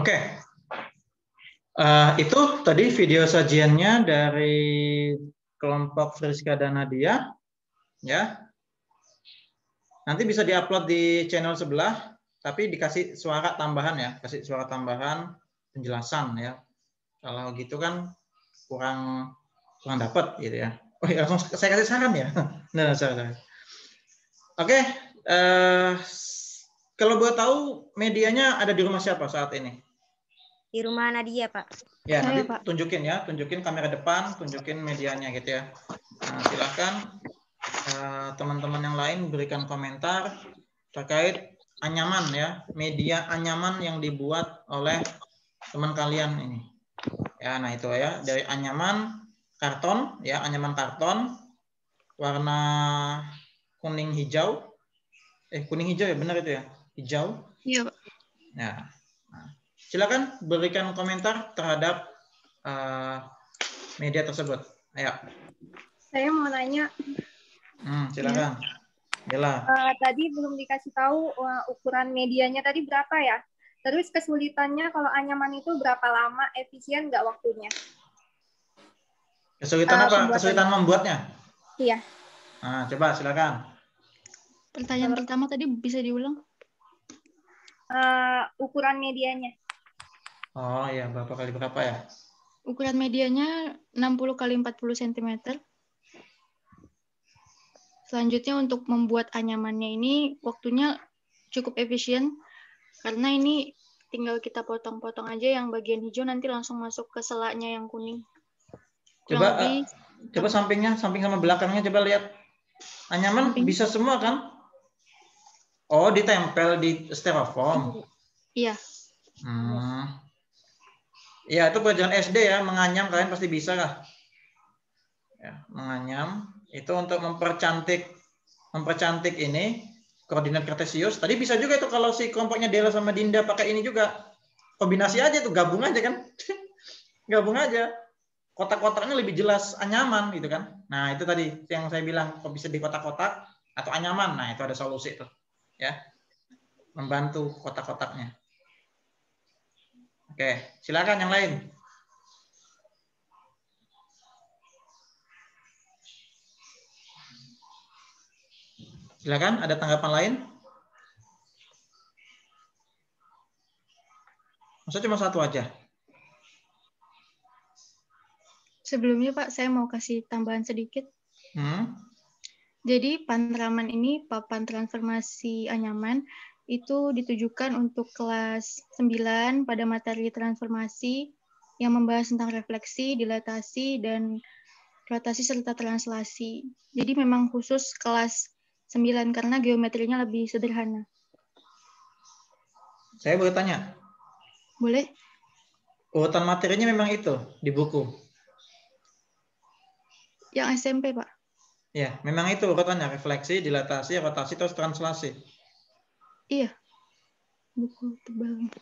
Oke. Itu tadi video sajiannya dari kelompok Friska dan Nadia, ya. Nanti bisa diupload di channel sebelah, tapi dikasih suara tambahan ya, kasih suara tambahan penjelasan ya. Kalau gitu kan kurang dapat gitu ya. Oh ya, langsung saya kasih saran ya. Nah, saran. Oke, kalau boleh tahu medianya ada di rumah siapa saat ini? Di rumah Nadia, Pak. Ya, Saya, nanti Pak. tunjukin kamera depan, tunjukin medianya gitu ya. Nah, silakan teman-teman yang lain berikan komentar terkait anyaman ya, media anyaman yang dibuat oleh teman kalian ini. Ya, nah itu ya, dari anyaman karton ya, anyaman karton warna kuning hijau. Kuning hijau ya, benar itu ya? Hijau. Iya, Pak. Nah, silakan berikan komentar terhadap media tersebut. Ayo. Saya mau nanya. Silakan. Bella. Tadi belum dikasih tahu ukuran medianya tadi berapa ya? Terus kesulitannya kalau anyaman itu berapa lama, efisien nggak waktunya? Kesulitan apa? Kesulitan membuatnya? Iya. Nah, coba silakan. Pertanyaan pertama tadi bisa diulang? Ukuran medianya. Oh iya, berapa kali berapa ya? Ukuran medianya 60 kali 40 cm. Selanjutnya untuk membuat anyamannya ini waktunya cukup efisien karena ini tinggal kita potong-potong aja yang bagian hijau nanti langsung masuk ke selaknya yang kuning. Coba samping sama belakangnya coba lihat. Anyaman samping. Bisa semua kan? Oh, ditempel di styrofoam. Iya. Ya, itu pelajaran SD ya, menganyam kalian pasti bisa lah. Ya, menganyam itu untuk mempercantik ini koordinat kartesius. Tadi bisa juga itu kalau si kelompoknya Dela sama Dinda pakai ini juga. Kombinasi aja tuh, gabung aja kan. Gabung aja. Kotak-kotaknya lebih jelas anyaman gitu kan. Nah, itu tadi yang saya bilang, kok bisa di kotak-kotak atau anyaman. Nah, itu ada solusi tuh. Ya. Membantu kotak-kotaknya. Oke, silakan yang lain. Silakan, ada tanggapan lain? Masa cuma satu aja? Sebelumnya Pak, saya mau kasih tambahan sedikit. Jadi Pantraman ini, papan transformasi anyaman, itu ditujukan untuk kelas 9 pada materi transformasi yang membahas tentang refleksi, dilatasi, dan rotasi serta translasi. Jadi memang khusus kelas 9 karena geometrinya lebih sederhana. Saya boleh tanya? Boleh. Urutan materinya memang itu di buku? Yang SMP, Pak. Ya, memang itu urutannya, refleksi, dilatasi, rotasi, terus translasi. Iya. Buku tebal.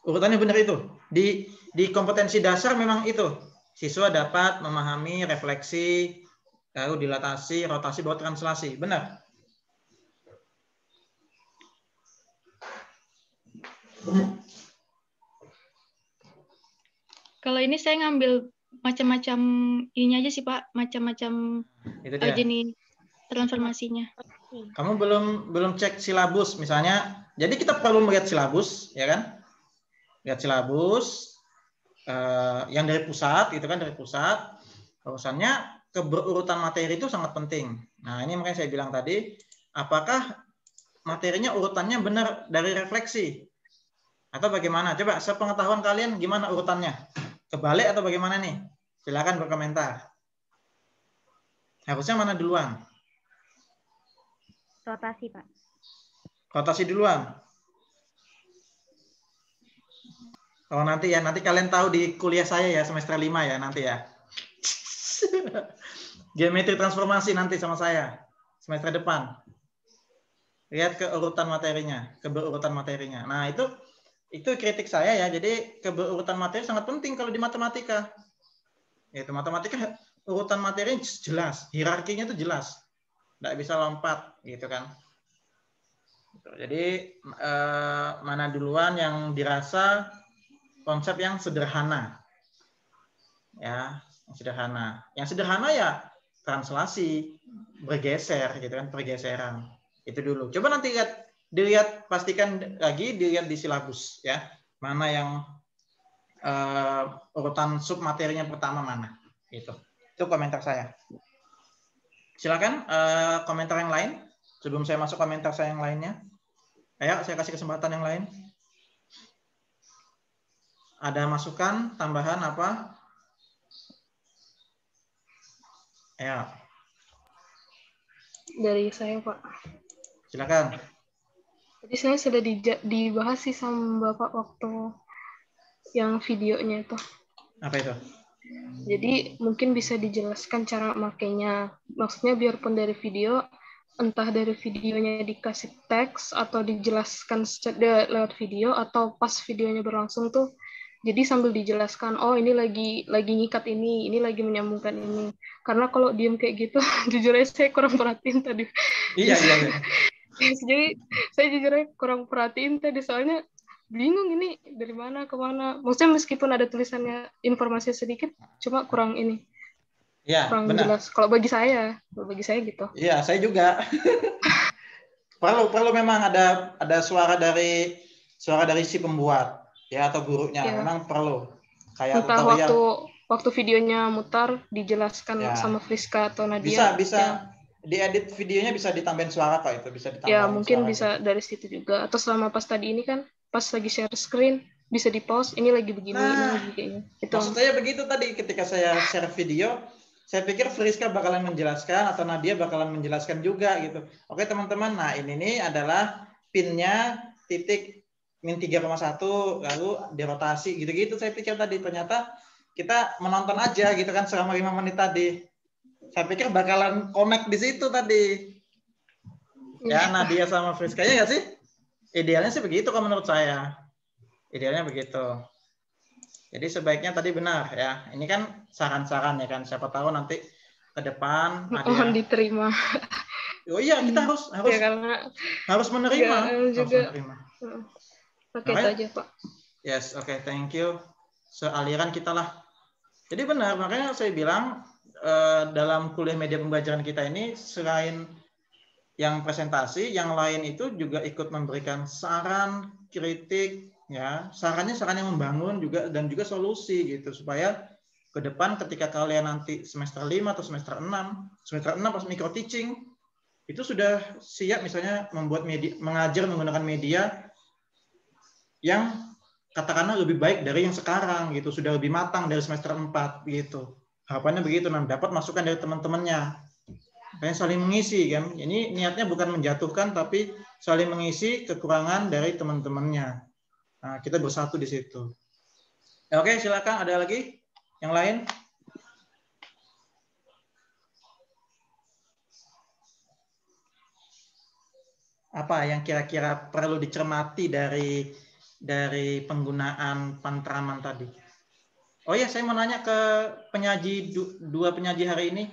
Urutannya benar itu. Di kompetensi dasar memang itu. Siswa dapat memahami refleksi, lalu dilatasi, rotasi, baru translasi. Benar? Kalau ini saya ngambil macam-macam ininya aja sih Pak, macam-macam jenis transformasinya. Kamu belum cek silabus misalnya. Jadi kita perlu melihat silabus, ya kan? Lihat silabus yang dari pusat, itu kan dari pusat. Urusannya keberurutan materi itu sangat penting. Nah ini makanya saya bilang tadi, apakah materinya urutannya benar dari refleksi atau bagaimana? Coba sepengetahuan kalian gimana urutannya? Kebalik atau bagaimana nih? Silakan berkomentar. Harusnya mana duluan? Rotasi, Pak. Rotasi duluan. Oh nanti ya, nanti kalian tahu di kuliah saya ya, semester 5 ya nanti ya. Geometri transformasi nanti sama saya, semester depan. Lihat keurutan materinya, keberurutan materinya. Nah itu kritik saya ya, jadi keberurutan materi sangat penting kalau di matematika. Itu matematika urutan materi jelas, hierarkinya itu jelas. Nggak bisa lompat gitu kan. Jadi mana duluan yang dirasa konsep yang sederhana. Ya, yang sederhana. Yang sederhana ya translasi, bergeser gitu kan, pergeseran. Itu dulu. Coba nanti dilihat, pastikan lagi, dilihat di silabus ya. Mana yang urutan submaterinya pertama mana. Itu komentar saya. Silakan komentar yang lain sebelum saya masuk komentar saya yang lainnya. Ayo, saya kasih kesempatan yang lain. Ada masukan, tambahan apa? Ayo. Dari saya, Pak. Silakan. Jadi saya sudah dibahas sih sama Bapak waktu yang videonya itu. Apa itu? Jadi mungkin bisa dijelaskan cara makainya. Maksudnya biarpun dari video, entah dari videonya dikasih teks atau dijelaskan lewat video, atau pas videonya berlangsung tuh, jadi sambil dijelaskan, oh ini lagi ngikat ini lagi menyambungkan ini. Karena kalau diem kayak gitu, jujur aja saya kurang perhatiin tadi. Iya. Jadi saya jujur aja kurang perhatiin tadi, soalnya bingung ini dari mana ke mana. Maksudnya meskipun ada tulisannya informasi sedikit, cuma kurang ini. Iya, kurang benar. Jelas. Kalau bagi saya gitu. Iya, saya juga. perlu memang ada suara dari si pembuat ya atau gurunya. Ya. Memang perlu. Kayak entah tutorial. waktu videonya mutar dijelaskan Ya. sama Friska atau Nadia. Bisa ya. Diedit videonya, bisa ditambahin suara kok, itu bisa ditambahin. Ya, mungkin suara bisa itu. dari situ juga. Atau selama pas tadi ini kan pas lagi share screen bisa di pause, ini lagi begini, ini lagi kayaknya. Itu. Maksud saya begitu tadi ketika saya share video, saya pikir Friska bakalan menjelaskan atau Nadia bakalan menjelaskan juga gitu. Oke teman-teman, nah ini nih adalah pinnya titik min 3,1 lalu dirotasi gitu-gitu. Saya pikir tadi, ternyata kita menonton aja gitu kan selama 5 menit tadi. Saya pikir bakalan connect di situ tadi. Ya, Nadia sama Friska, ya nggak sih? Idealnya sih begitu kalau menurut saya. Idealnya begitu. Jadi sebaiknya tadi benar ya. Ini kan saran-saran ya kan. Siapa tahu nanti ke depan ada mohon diterima. Oh iya, kita harus ya, karena harus menerima. juga harus menerima. Pakai itu aja, Pak. Yes, oke, thank you. Sealiran kita lah. Jadi benar, makanya saya bilang dalam kuliah media pembelajaran kita ini selain yang presentasi, yang lain itu juga ikut memberikan saran, kritik, ya, saran yang membangun juga dan juga solusi gitu supaya ke depan ketika kalian nanti semester 5 atau semester 6 pas micro teaching itu sudah siap misalnya membuat media, mengajar menggunakan media yang katakanlah lebih baik dari yang sekarang gitu, sudah lebih matang dari semester 4 gitu. Harapannya begitu, nanti dapat masukan dari teman-temannya. Kalian saling mengisi kan. Ini niatnya bukan menjatuhkan tapi saling mengisi kekurangan dari teman-temannya. Nah, kita bersatu di situ. Oke, silakan, ada lagi yang lain? Apa yang kira-kira perlu dicermati dari penggunaan pantraman tadi? Oh ya, saya mau nanya ke penyaji, dua penyaji hari ini.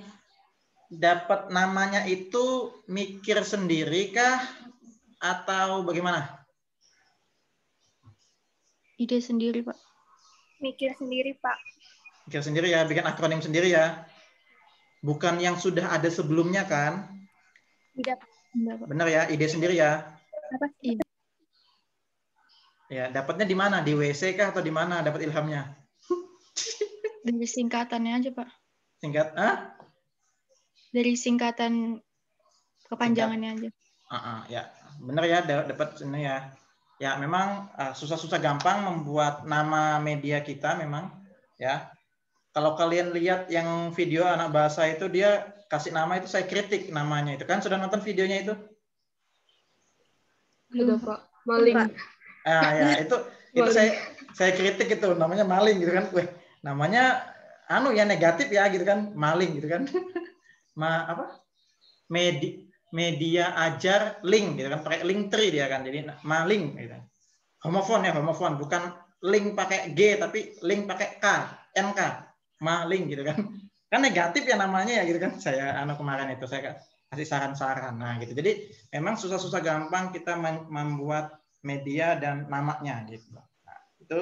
Dapat namanya itu mikir sendiri kah atau bagaimana? Ide sendiri, Pak. Mikir sendiri, Pak. Mikir sendiri ya, bikin akronim sendiri ya. Bukan yang sudah ada sebelumnya kan? Tidak. Benar ya, ide sendiri ya. Apa? Iya. Ya, dapatnya di mana? Di WC kah atau di mana dapat ilhamnya? Dari singkatannya aja, Pak. Singkat, Dari singkatan kepanjangannya aja. Ya, benar ya, dapat ini ya. Ya, memang susah-susah gampang membuat nama media kita memang ya. Kalau kalian lihat yang video anak bahasa itu, dia kasih nama itu saya kritik namanya itu kan. Sudah nonton videonya itu? Belum, Pak. Maling. Ya, itu saya kritik itu namanya maling gitu kan. Weh, namanya ya negatif ya gitu kan, maling gitu kan. Media ajar link gitu kan, pakai link tree dia kan, jadi maling gitu. Homofon ya, homofon, bukan link pakai G tapi link pakai K, NK, maling gitu kan. Kan negatif ya namanya ya gitu kan. Saya kemarin itu saya kasih saran-saran. Nah gitu. Jadi memang susah-susah gampang kita membuat media dan namanya gitu. Nah, itu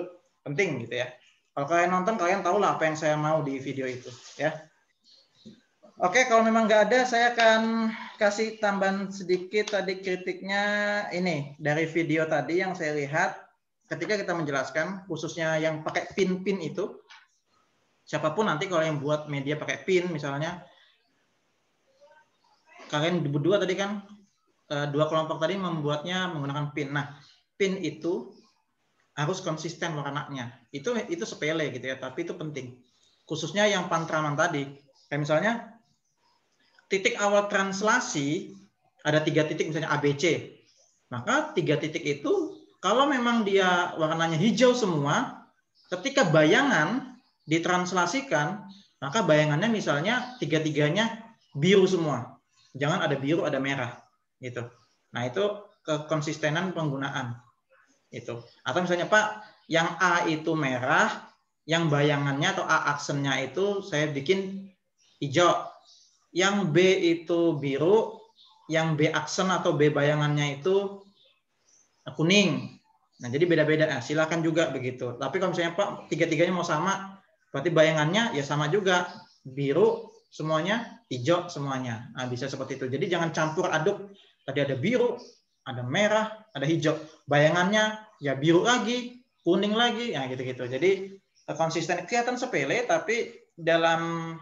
Penting gitu ya. Kalau kalian nonton, kalian tahu lah apa yang saya mau di video itu ya. Oke, kalau memang nggak ada, saya akan kasih tambahan sedikit tadi kritiknya ini dari video tadi yang saya lihat ketika kita menjelaskan, khususnya yang pakai pin-pin itu. Siapapun nanti kalau yang buat media pakai pin, misalnya kalian berdua tadi kan dua kelompok tadi membuatnya menggunakan pin. Nah, pin itu harus konsisten warnanya. Itu sepele gitu ya, tapi itu penting. Khususnya yang pantraman tadi. Kayak misalnya titik awal translasi ada 3 titik misalnya ABC. Maka 3 titik itu kalau memang dia warnanya hijau semua, ketika bayangan ditranslasikan, maka bayangannya misalnya 3-3-nya biru semua. Jangan ada biru, ada merah gitu. Nah, itu kekonsistenan penggunaan. Itu. Atau misalnya Pak, yang A itu merah, yang bayangannya atau A aksennya itu saya bikin hijau. Yang B itu biru, yang B aksen atau B bayangannya itu kuning. Nah, jadi beda-beda. Nah, silakan juga begitu. Tapi kalau misalnya Pak, 3-3-nya mau sama, berarti bayangannya ya sama juga. Biru semuanya, hijau semuanya. Nah, bisa seperti itu. Jadi jangan campur aduk. Tadi ada biru, ada merah, ada hijau. Bayangannya ya biru lagi, kuning lagi, ya gitu-gitu. Jadi konsisten, kelihatan sepele, tapi dalam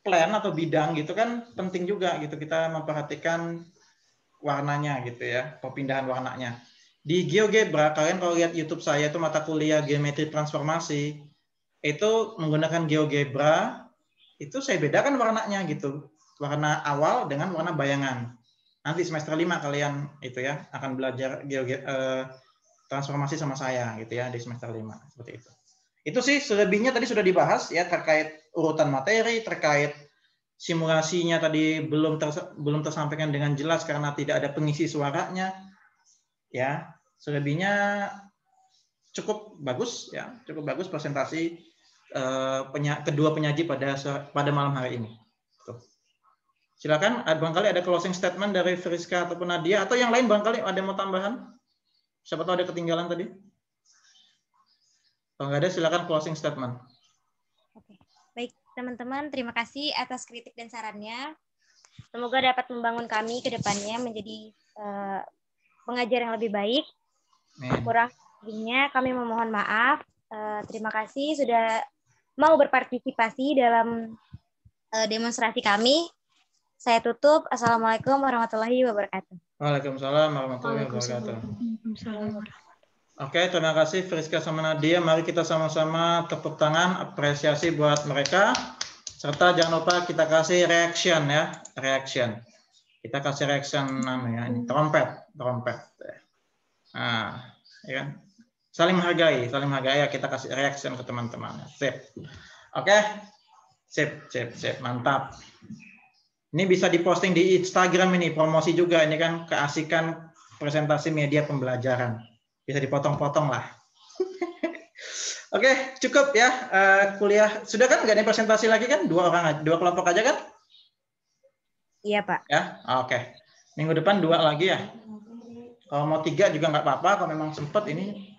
plan atau bidang gitu kan penting juga gitu kita memperhatikan warnanya gitu ya, perpindahan warnanya. Di GeoGebra, kalian kalau lihat YouTube saya itu mata kuliah geometri transformasi, itu menggunakan GeoGebra, itu saya bedakan warnanya gitu. Warna awal dengan warna bayangan. Nanti semester 5 kalian itu ya akan belajar transformasi sama saya gitu ya di semester 5 seperti itu. Itu sih selebihnya tadi sudah dibahas ya terkait urutan materi, terkait simulasinya tadi belum tersampaikan dengan jelas karena tidak ada pengisi suaranya. Ya, selebihnya cukup bagus ya, cukup bagus presentasi kedua penyaji pada malam hari ini. Tuh. Silakan, barangkali ada closing statement dari Friska ataupun Nadia atau yang lain barangkali ada yang mau tambahan? Siapa tahu ada ketinggalan tadi? Kalau nggak ada, silakan closing statement. Oke. Baik, teman-teman, terima kasih atas kritik dan sarannya. Semoga dapat membangun kami ke depannya menjadi pengajar yang lebih baik. Kurang lebihnya kami memohon maaf. Terima kasih sudah mau berpartisipasi dalam demonstrasi kami. Saya tutup. Assalamualaikum warahmatullahi wabarakatuh. Waalaikumsalam warahmatullahi wabarakatuh. Oke, terima kasih Friska sama Nadia. Mari kita sama-sama tepuk tangan, apresiasi buat mereka. Serta jangan lupa kita kasih reaction ya, reaction. Kita kasih reaction namanya ini, trompet. Nah, ya kan? Saling menghargai ya, kita kasih reaction ke teman-teman. Sip. Oke. Sip, mantap. Ini bisa diposting di Instagram ini, promosi juga ini kan keasikan presentasi media pembelajaran. Bisa dipotong-potong lah. Oke, cukup ya kuliah. Sudah kan nggak ada presentasi lagi kan? 2 kelompok aja kan? Iya, Pak. Ya, oke. Minggu depan 2 lagi ya. Kalau mau 3 juga nggak apa-apa. Kalau memang sempat ini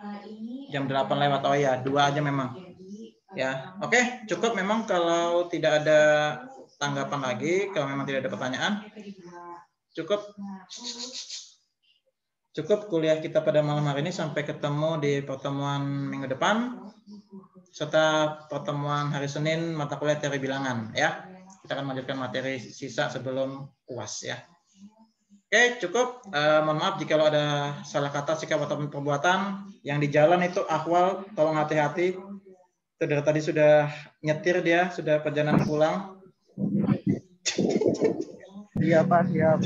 jam 8 lewat. Oh ya, 2 aja memang. Ya, oke. Cukup memang kalau tidak ada tanggapan lagi. Kalau memang tidak ada pertanyaan. Cukup kuliah kita pada malam hari ini. Sampai ketemu di pertemuan minggu depan. Serta pertemuan hari Senin mata kuliah teori bilangan. Ya, kita akan melanjutkan materi sisa sebelum UAS ya. Oke, cukup. Mohon maaf jika ada salah kata, sikap atau perbuatan. Yang di jalan itu akhwal, tolong hati-hati. Itu dari tadi sudah nyetir dia, sudah perjalanan pulang. Iya Pak, siap.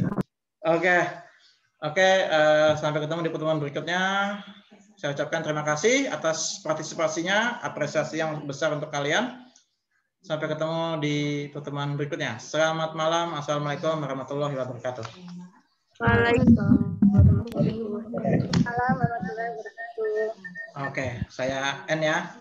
Oke, sampai ketemu di pertemuan berikutnya. Saya ucapkan terima kasih atas partisipasinya, apresiasi yang besar untuk kalian. Sampai ketemu di pertemuan berikutnya. Selamat malam. Assalamualaikum warahmatullahi wabarakatuh. Waalaikumsalam warahmatullahi wabarakatuh. Oke, saya N ya.